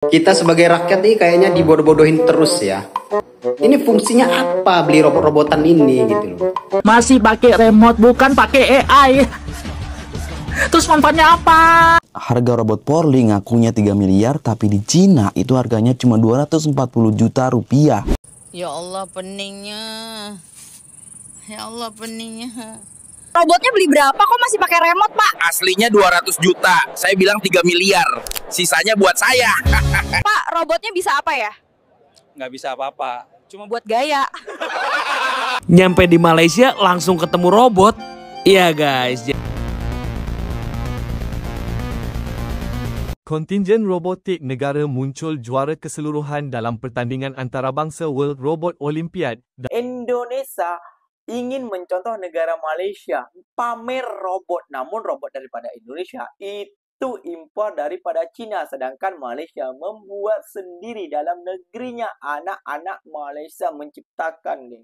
Kita sebagai rakyat nih kayaknya dibodoh-bodohin terus ya. Ini fungsinya apa beli robot-robotan ini gitu loh. Masih pakai remote bukan pakai AI. Terus manfaatnya apa? Harga robot Porli ngakunya 3 miliar, tapi di Cina itu harganya cuma 240 juta rupiah. Ya Allah peningnya. Ya Allah peningnya. Robotnya beli berapa kok masih pakai remote, Pak? Aslinya 200 juta. Saya bilang 3 miliar. Sisanya buat saya. Pak, robotnya bisa apa ya? Nggak bisa apa-apa. Cuma buat gaya. Nyampe di Malaysia langsung ketemu robot. Iya guys. Kontingen robotik negara muncul juara keseluruhan dalam pertandingan antarabangsa World Robot Olympiad. Indonesia ingin mencontoh negara Malaysia pamer robot, namun robot daripada Indonesia itu impor daripada Cina, sedangkan Malaysia membuat sendiri dalam negerinya. Anak-anak Malaysia menciptakan nih.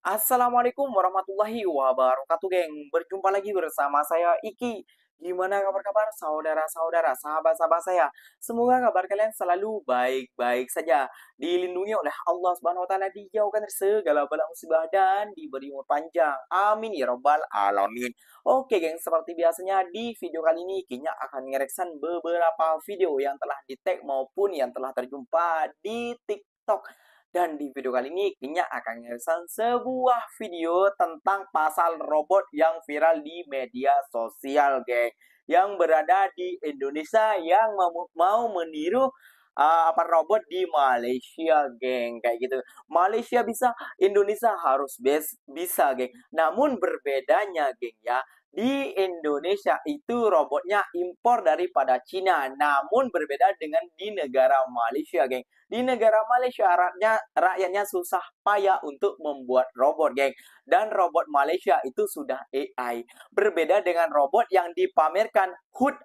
Assalamualaikum warahmatullahi wabarakatuh, geng. Berjumpa lagi bersama saya Iki. Gimana kabar-kabar saudara-saudara, sahabat-sahabat saya? Semoga kabar kalian selalu baik-baik saja, dilindungi oleh Allah Subhanahu wa taala, dijauhkan dari segala bala musibah dan diberi umur panjang. Amin ya rabbal alamin. Oke, geng, seperti biasanya di video kali ini Kinya akan ngereksan beberapa video yang telah di-tag maupun yang telah terjumpa di TikTok. Dan di video kali ini Kinya akan ngereksan sebuah video tentang pasal robot yang viral di media sosial, geng, yang berada di Indonesia yang mau meniru robot di Malaysia, geng, kayak gitu. Malaysia bisa, Indonesia harus bisa, geng. Namun berbedanya, geng, ya, di Indonesia itu robotnya impor daripada Cina, namun berbeda dengan di negara Malaysia, geng. Di negara Malaysia rakyatnya susah payah untuk membuat robot, geng. Dan robot Malaysia itu sudah AI. Berbeda dengan robot yang dipamerkan HUT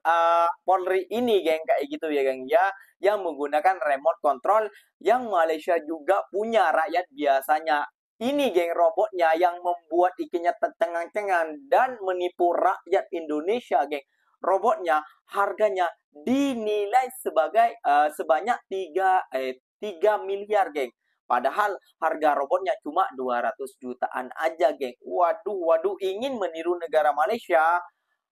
Polri ini, geng, kayak gitu ya, geng, ya, yang menggunakan remote control yang Malaysia juga punya rakyat biasanya. Ini, geng, robotnya yang membuat ikinya tercengang-cengang dan menipu rakyat Indonesia, geng. Robotnya harganya dinilai sebagai sebanyak 3 miliar, geng. Padahal harga robotnya cuma 200 jutaan aja, geng. Waduh, ingin meniru negara Malaysia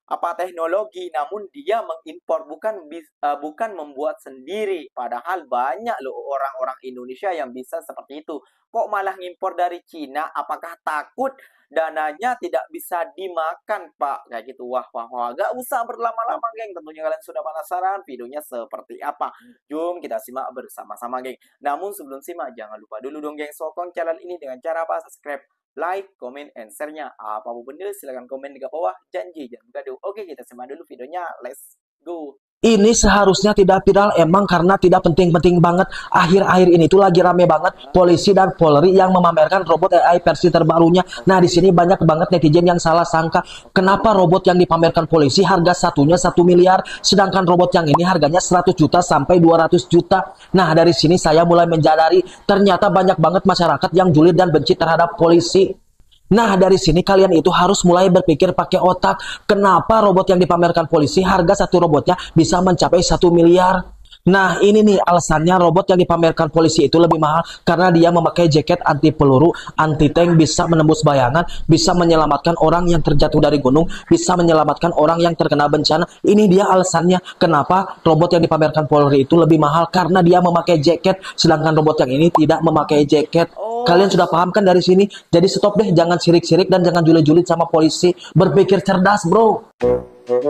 teknologi, namun dia mengimpor, bukan membuat sendiri. Padahal banyak loh orang-orang Indonesia yang bisa seperti itu. Kok malah ngimpor dari Cina? Apakah takut dananya tidak bisa dimakan, Pak? Kayak gitu. Wah. Gak usah berlama-lama, geng. Tentunya kalian sudah penasaran videonya seperti apa. Jom kita simak bersama-sama, geng. Namun sebelum simak, jangan lupa dulu dong, geng, sokong channel ini dengan cara apa? Subscribe, like, comment, and share-nya. Apapun benda, silahkan komen di bawah. Janji, jangan gaduh. Oke, kita simak dulu videonya. Let's go. Ini seharusnya tidak viral emang karena tidak penting-penting banget. Akhir-akhir ini tuh lagi rame banget polisi dan Polri yang memamerkan robot AI versi terbarunya. Nah, di sini banyak banget netizen yang salah sangka. Kenapa robot yang dipamerkan polisi harga satunya 1 miliar, sedangkan robot yang ini harganya 100 juta sampai 200 juta. Nah, dari sini saya mulai menjadari ternyata banyak banget masyarakat yang julid dan benci terhadap polisi. Nah, dari sini kalian itu harus mulai berpikir pakai otak. Kenapa robot yang dipamerkan polisi harga satu robotnya bisa mencapai 1 miliar? Nah, ini nih alasannya robot yang dipamerkan polisi itu lebih mahal karena dia memakai jaket anti peluru, anti tank, bisa menembus bayangan, bisa menyelamatkan orang yang terjatuh dari gunung, bisa menyelamatkan orang yang terkena bencana. Ini dia alasannya kenapa robot yang dipamerkan Polri itu lebih mahal, karena dia memakai jaket, sedangkan robot yang ini tidak memakai jaket. Kalian sudah paham kan dari sini? Jadi stop deh, jangan sirik-sirik dan jangan julid-julid sama polisi. Berpikir cerdas, bro.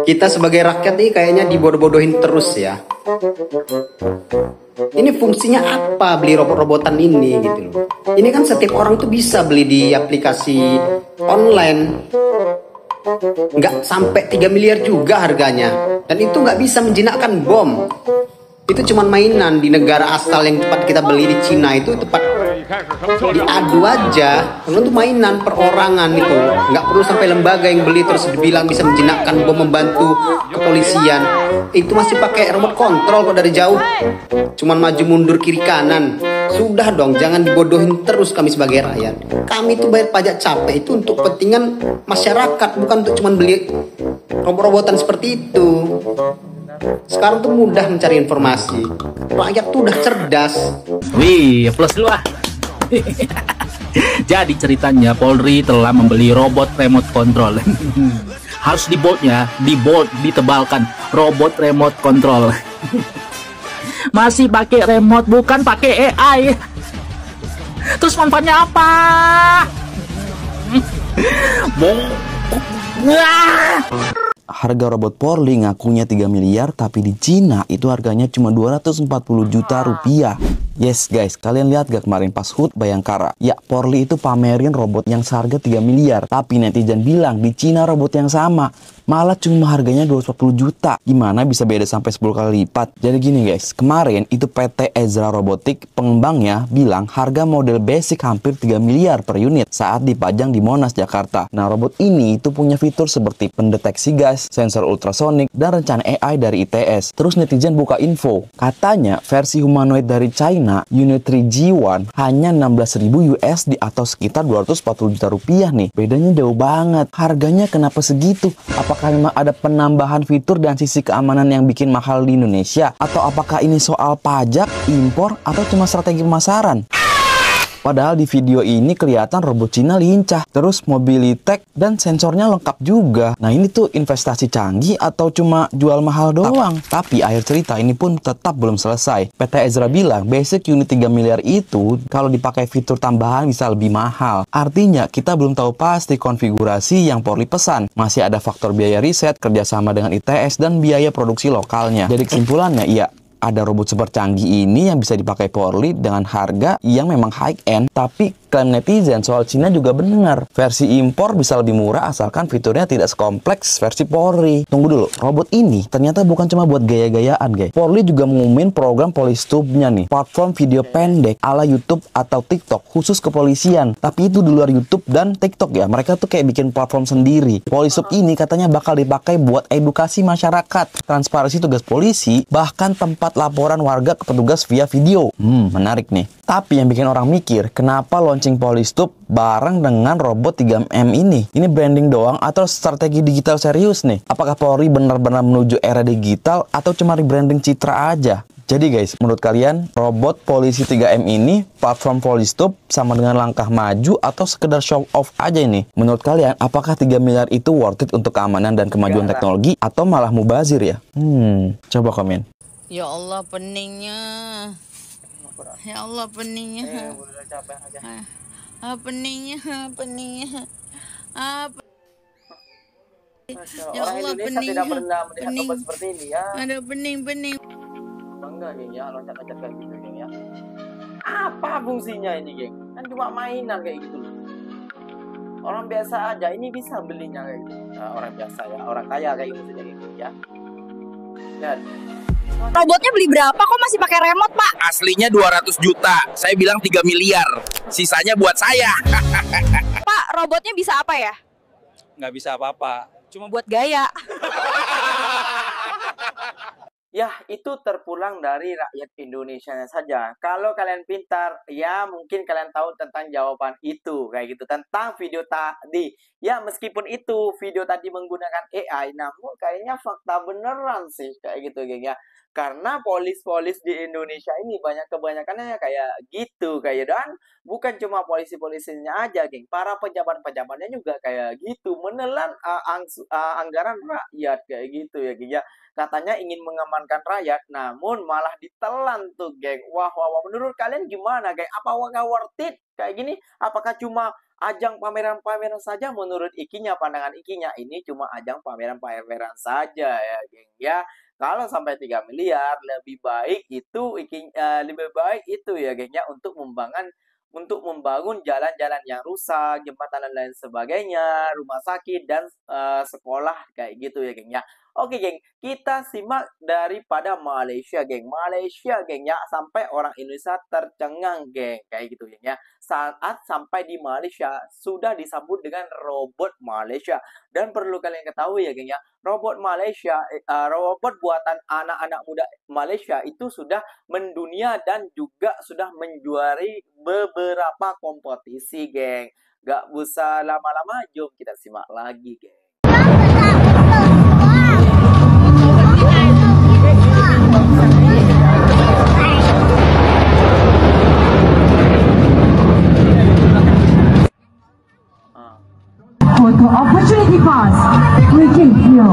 Kita sebagai rakyat nih kayaknya dibodoh-bodohin terus ya. Ini fungsinya apa beli robot-robotan ini gitu loh. Ini kan setiap orang tuh bisa beli di aplikasi online. Nggak sampai 3 miliar juga harganya. Dan itu nggak bisa menjinakkan bom. Itu cuman mainan. Di negara asal yang tempat kita beli di Cina itu tempat diadu aja. Itu mainan perorangan itu. Nggak perlu sampai lembaga yang beli terus dibilang bisa menjinakkan bom, membantu kepolisian. Itu masih pakai remote control kok dari jauh. Cuman maju mundur kiri kanan. Sudah dong, jangan dibodohin terus kami sebagai rakyat. Kami itu bayar pajak capek itu untuk kepentingan masyarakat, bukan untuk cuman beli robot-robotan seperti itu. Sekarang tuh mudah mencari informasi. Rakyat tuh udah cerdas. Wih, plus dulu ah. Jadi ceritanya Polri telah membeli robot remote control. Harus di bold ya, di bold, ditebalkan robot remote control. Masih pakai remote, bukan pakai AI. Terus manfaatnya apa? Harga robot Polri ngakunya 3 miliar, tapi di Cina itu harganya cuma 240 juta rupiah. Yes guys, kalian lihat gak kemarin pas HUT Bayangkara? Ya, Polri itu pamerin robot yang seharga 3 miliar. Tapi netizen bilang di Cina robot yang sama malah cuma harganya 240 juta. Gimana bisa beda sampai 10 kali lipat? Jadi gini guys, kemarin itu PT Ezra Robotik, pengembangnya bilang harga model basic hampir 3 miliar per unit saat dipajang di Monas, Jakarta. Nah, robot ini itu punya fitur seperti pendeteksi gas, sensor ultrasonik, dan rencana AI dari ITS. Terus netizen buka info, katanya versi humanoid dari China, Unit 3 G1, hanya 16.000 USD atau sekitar 240 juta rupiah nih. Bedanya jauh banget. Harganya kenapa segitu? Apakah memang ada penambahan fitur dan sisi keamanan yang bikin mahal di Indonesia? Atau apakah ini soal pajak, impor, atau cuma strategi pemasaran? Padahal di video ini kelihatan robot Cina lincah, terus mobilitek dan sensornya lengkap juga. Nah ini tuh investasi canggih atau cuma jual mahal doang? Tapi akhir cerita ini pun tetap belum selesai. PT Ezra bilang basic unit 3 miliar itu kalau dipakai fitur tambahan bisa lebih mahal. Artinya kita belum tahu pasti konfigurasi yang Polri pesan. Masih ada faktor biaya riset, kerjasama dengan ITS, dan biaya produksi lokalnya. Jadi kesimpulannya, iya, ada robot super canggih ini yang bisa dipakai Polri dengan harga yang memang high-end, tapi klaim netizen soal Cina juga benar. Versi impor bisa lebih murah asalkan fiturnya tidak sekompleks versi Polri. Tunggu dulu, robot ini ternyata bukan cuma buat gaya-gayaan, guys. Polri juga ngumumin program Polistube-nya nih, platform video pendek ala YouTube atau TikTok khusus kepolisian. Tapi itu di luar YouTube dan TikTok ya, mereka tuh kayak bikin platform sendiri. Polistube ini katanya bakal dipakai buat edukasi masyarakat, transparansi tugas polisi, bahkan tempat laporan warga ke petugas via video. Menarik nih. Tapi yang bikin orang mikir, kenapa launching Polistube bareng dengan robot 3M ini? Ini branding doang atau strategi digital serius nih? Apakah Polri benar-benar menuju era digital atau cuma rebranding citra aja? Jadi guys, menurut kalian robot polisi 3M ini, platform Polistube, sama dengan langkah maju atau sekedar show off aja ini? Menurut kalian, apakah 3 miliar itu worth it untuk keamanan dan kemajuan teknologi atau malah mubazir ya? Coba komen. Ya Allah peningnya. Ya Allah peningnya. Peningnya. Ya Orang Allah Indonesia peningnya. tidak pernah melihat robot seperti ini ya. Ada pening. Bangga geng ya, loncat-loncat kayak gitu geng ya. Apa fungsinya ini geng? Kan cuma mainan kayak gitu loh. Orang biasa aja ini bisa belinya kayak gitu. Nah, orang biasa ya, orang kaya kayak gitu saja gitu ya. Lihat. Robotnya beli berapa kok masih pakai remote, Pak? Aslinya 200 juta. Saya bilang 3 miliar. Sisanya buat saya. Pak, robotnya bisa apa ya? Nggak bisa apa-apa. Cuma Buat gaya. Ya, itu terpulang dari rakyat Indonesia saja. Kalau kalian pintar, ya mungkin kalian tahu tentang jawaban itu. Kayak gitu, tentang video tadi. Ya, meskipun itu video tadi menggunakan AI, namun kayaknya fakta beneran sih. Kayak gitu, geng ya. Karena polis-polis di Indonesia ini kebanyakannya kayak gitu. Dan bukan cuma polisi-polisinya aja, geng. Para pejabat-pejabatnya juga kayak gitu. Menelan anggaran rakyat, kayak gitu ya, geng ya. Katanya ingin mengamankan rakyat, namun malah ditelan tuh, geng. Wah. Menurut kalian gimana, geng? Apakah worth it kayak gini? Apakah cuma ajang pameran-pameran saja? Menurut Ikinya, pandangan Ikinya, ini cuma ajang pameran-pameran saja ya, geng. Ya, kalau sampai 3 miliar, lebih baik itu ya, geng ya, untuk membangun jalan-jalan yang rusak, jembatan dan lain sebagainya, rumah sakit dan sekolah kayak gitu ya, geng ya. Oke, geng, kita simak daripada Malaysia, geng. Malaysia, geng, ya, sampai orang Indonesia tercengang, geng. Kayak gitu, geng, ya. Saat sampai di Malaysia, sudah disambut dengan robot Malaysia. Dan perlu kalian ketahui ya, geng, ya, robot Malaysia, robot buatan anak-anak muda Malaysia itu sudah mendunia dan juga sudah menjuari beberapa kompetisi, geng. Gak usah lama-lama, jom kita simak lagi, geng. Photo opportunity pass. We give you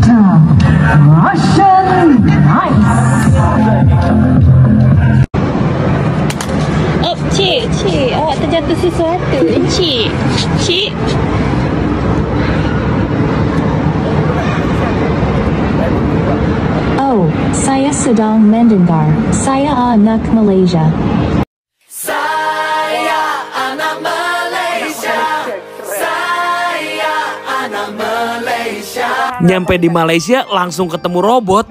the Russian nice. Oh, cik, awak terjatuh sesuatu. Cik. Oh, saya sedang mendengar. Saya anak Malaysia. Saya anak Malaysia. Saya anak Malaysia. Nyampe di Malaysia langsung ketemu robot.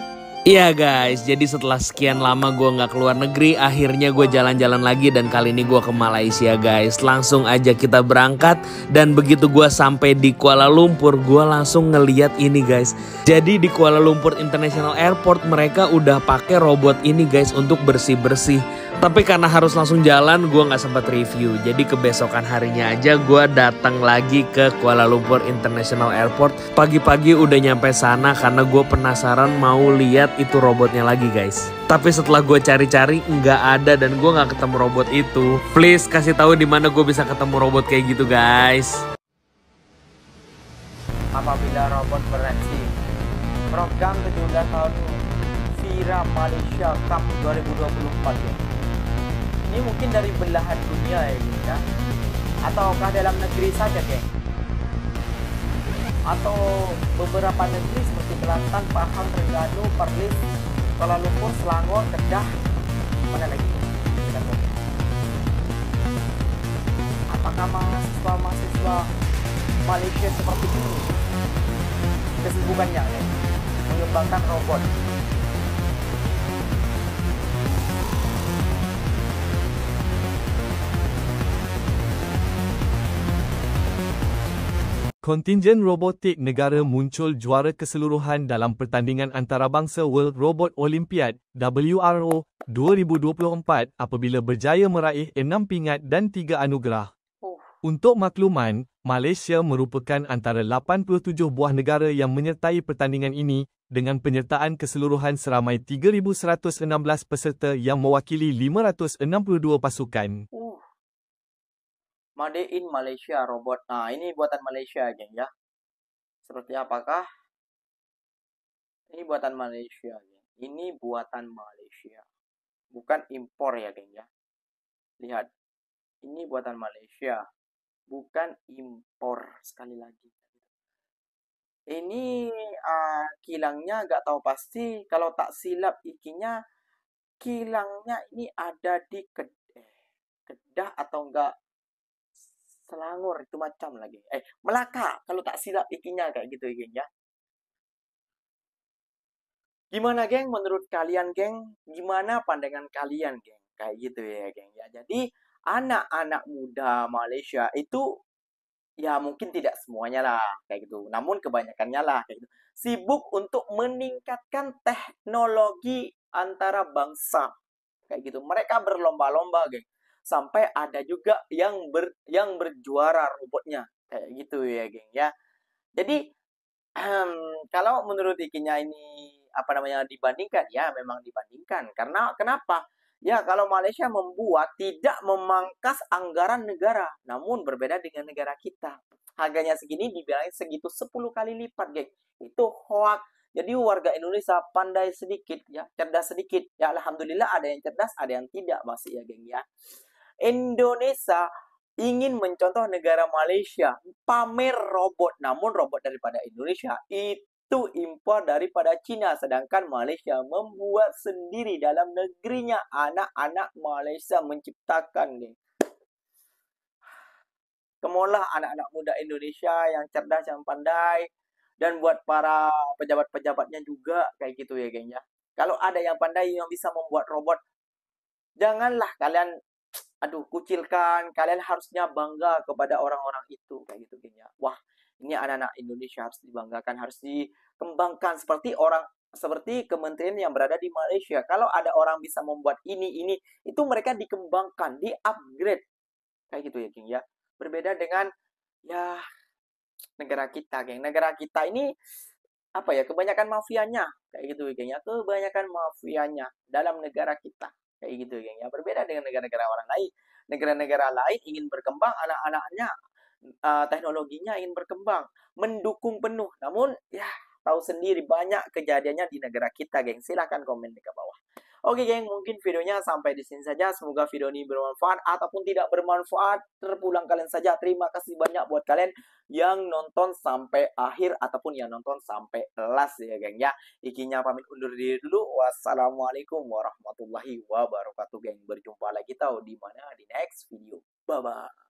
Iya guys, jadi setelah sekian lama gue nggak keluar negeri, akhirnya gue jalan-jalan lagi dan kali ini gue ke Malaysia guys. Langsung aja kita berangkat dan begitu gue sampai di Kuala Lumpur, gue langsung ngeliat ini guys. Jadi di Kuala Lumpur International Airport mereka udah pakai robot ini guys untuk bersih-bersih. Tapi karena harus langsung jalan, gue nggak sempat review. Jadi kebesokan harinya aja gue datang lagi ke Kuala Lumpur International Airport. Pagi-pagi udah nyampe sana karena gue penasaran mau lihat itu robotnya lagi guys. Tapi setelah gue cari-cari nggak ada dan gue nggak ketemu robot itu. Please kasih tahu di mana gue bisa ketemu robot kayak gitu guys. Apabila robot beraksi, program 17 tahun Vira Malaysia Cup 2024 ya. Ini mungkin dari belahan dunia ya, geng, ya. Ataukah dalam negeri saja, geng? Atau beberapa negeri seperti Kelantan, Pahang, Terengganu, Perlis, Kuala Lumpur, Selangor, Kedah, mana lagi? Apakah mahasiswa Malaysia seperti ini kesibukannya, geng? Mengembangkan robot. Kontingen robotik negara muncul juara keseluruhan dalam pertandingan antarabangsa World Robot Olympiad WRO 2024 apabila berjaya meraih 6 pingat dan 3 anugerah. Untuk makluman, Malaysia merupakan antara 87 buah negara yang menyertai pertandingan ini dengan penyertaan keseluruhan seramai 3,116 peserta yang mewakili 562 pasukan. Made in Malaysia robot. Nah, ini buatan Malaysia, geng, ya. Seperti apakah? Ini buatan Malaysia, geng. Ini buatan Malaysia. Bukan impor ya, geng, ya. Lihat. Ini buatan Malaysia. Bukan impor, sekali lagi. Ini kilangnya nggak tahu pasti. Kalau tak silap ikinya, kilangnya ini ada di Kedah atau enggak Selangor, itu macam lagi. Melaka, kalau tak silap ikinya kayak gitu, geng, ya. Gimana, geng, menurut kalian, geng? Gimana pandangan kalian, geng? Kayak gitu ya, geng, ya. Jadi, anak-anak muda Malaysia itu, ya mungkin tidak semuanya lah, kayak gitu. Namun kebanyakannya lah, kayak gitu. Sibuk untuk meningkatkan teknologi antara bangsa. Kayak gitu. Mereka berlomba-lomba, geng. Sampai ada juga yang berjuara robotnya kayak gitu ya, geng, ya. Jadi kalau menurut ikinya ini dibandingkan, ya memang dibandingkan. Karena kenapa? Ya kalau Malaysia membuat tidak memangkas anggaran negara, namun berbeda dengan negara kita. Harganya segini dibilangin segitu 10 kali lipat, geng. Itu hoax. Jadi warga Indonesia pandai sedikit, ya, cerdas sedikit. Ya alhamdulillah ada yang cerdas, ada yang tidak masih ya, geng, ya. Indonesia ingin mencontoh negara Malaysia, pamer robot, namun robot daripada Indonesia itu impor daripada Cina, sedangkan Malaysia membuat sendiri dalam negerinya. Anak-anak Malaysia menciptakan, nih. Kemolah anak-anak muda Indonesia yang cerdas, yang pandai, dan buat para pejabat-pejabatnya juga kayak gitu ya geng ya. Kalau ada yang pandai yang bisa membuat robot, janganlah kalian kucilkan. Kalian harusnya bangga kepada orang-orang itu kayak gitu geng ya. Wah, ini anak-anak Indonesia harus dibanggakan, harus dikembangkan seperti kementerian yang berada di Malaysia. Kalau ada orang bisa membuat ini itu mereka dikembangkan, di-upgrade kayak gitu ya geng ya. Berbeda dengan ya negara kita geng. Negara kita ini kebanyakan mafianya kayak gitu geng ya. Kebanyakan mafianya dalam negara kita kayak gitu geng ya. Berbeda dengan negara-negara orang lain. Negara-negara lain ingin berkembang, anak-anaknya teknologinya ingin berkembang, mendukung penuh. Namun ya tahu sendiri banyak kejadiannya di negara kita geng. Silahkan komen di bawah. Oke geng, mungkin videonya sampai di sini saja. Semoga video ini bermanfaat ataupun tidak bermanfaat, terpulang kalian saja. Terima kasih banyak buat kalian yang nonton sampai akhir ataupun yang nonton sampai last ya geng ya. Ikinya pamit undur diri dulu. Wassalamualaikum warahmatullahi wabarakatuh geng. Berjumpa lagi di next video. Bye bye.